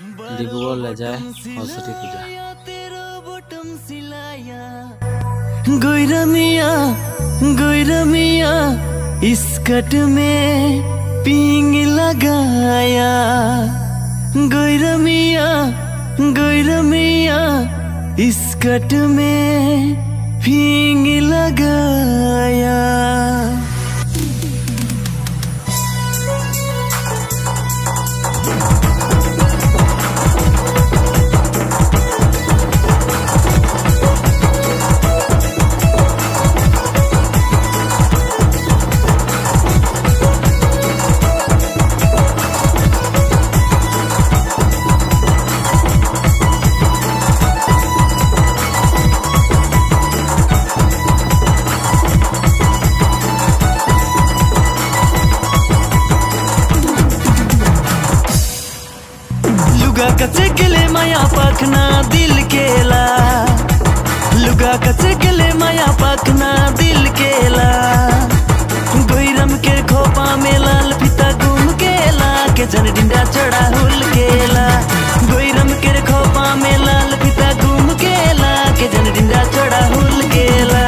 डिब्रूगढ़ ले जाए सरस्वती पूजा। गोइरमिया स्कर्ट में पिंग लगाया। गोइरमिया स्कर्ट में पिंग लगाया। कच्चे गले माया पखना दिल केला। लुगा कच्चे गले माया पखना दिल केला। गोइरम के खोपा में लाल फीता घूम केला के जन डिंडा चढ़ा हुल केला। गोइरम के खोपा में लाल फीता घूम केला के जन डिंडा चढ़ा हुल केला।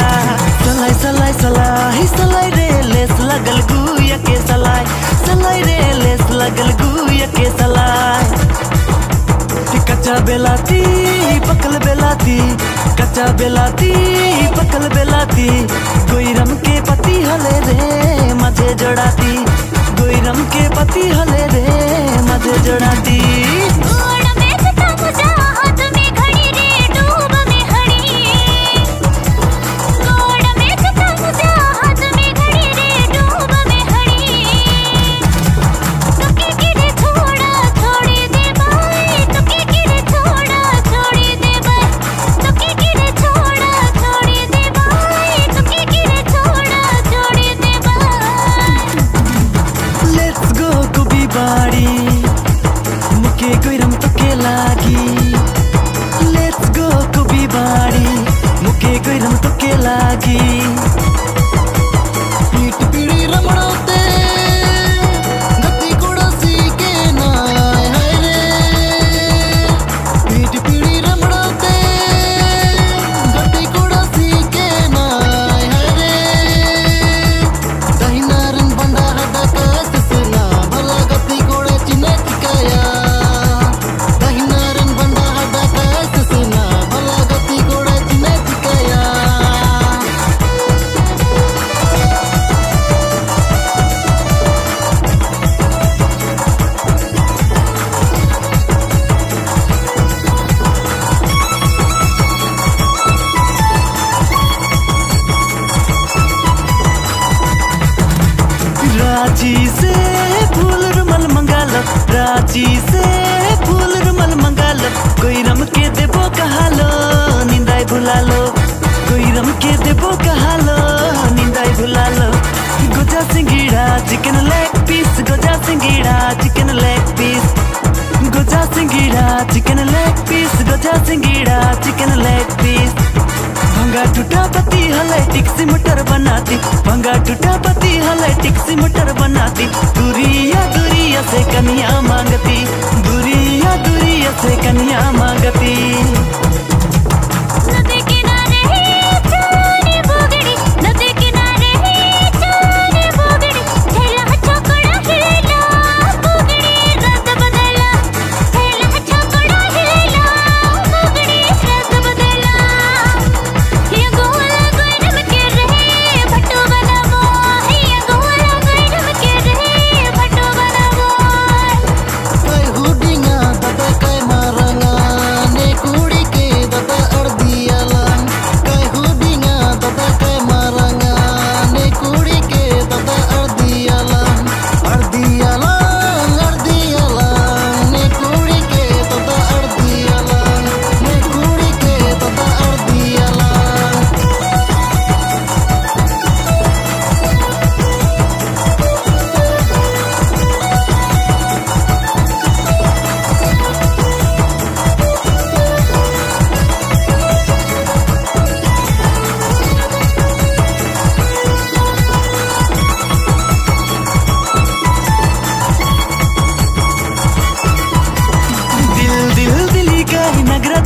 सलाई सलाई सलाई सलाई रे लेस लगल गुया के सलाई। सलाई रे लेस लगल गुया के सलाई। कच्चा बेलाती पकल बेलाती, कच्चा बेलाती पकल बेलाती। गोइरम के पति हले रे मजे जोड़ाती। गोइरम के पति हले रे मजे जोड़ाती। मुके गोइरम तो के लागी। लेट्स गो कुबी बाड़ी मुके गोइरम तो के लागी। पीट पीड़ी रमड़ोते गति कोड़सी के नाय है रे। पीट पीड़ी रमड़ोते गति कोड़सी के नाय है रे। दहिनारन बंडा हटा का ससला भला गति कोड़े चिने चिकाया। रांची से फूल रुमाल मंगा लो। रांची से फूल रुमाल मंगा लो। गोइरम के देबो कहा लो निंदाई भुला लो। गोइरम के देबो कहा लो निंदाई भुला लो। गोजा सिंगीड़ा चिकन लेग पीस। गोजा सिंगीड़ा चिकन लेग पीस। गोजा सिंगीड़ा चिकन लेग पीस। गोजा सिंगीड़ा चिकन लेग पीस। भंगा टूटा पति हले टिक्सी मटर बनाती। भंगा टूटा पति हले टिक्सी मटर बनाती। दूरिया से कन्या मांगती। दूरिया से कन्या मांगती। Kai hudinga, dapat kai maranga.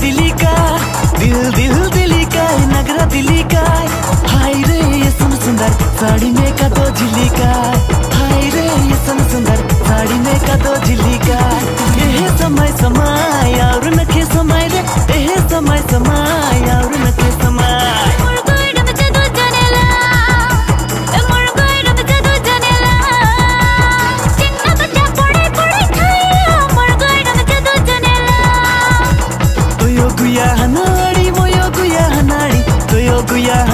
दिली काय दिल दिल दिली काय नगरा दिली काय हाय रे ये सुंदर साड़ी में का तो झिली काय हाय रे ये सुंदर साड़ी में का तो झिली काय ये समय समय और नखे समय रे ये समय समय और नखे समय Guya hanari, moyo guya hanari, toyo guya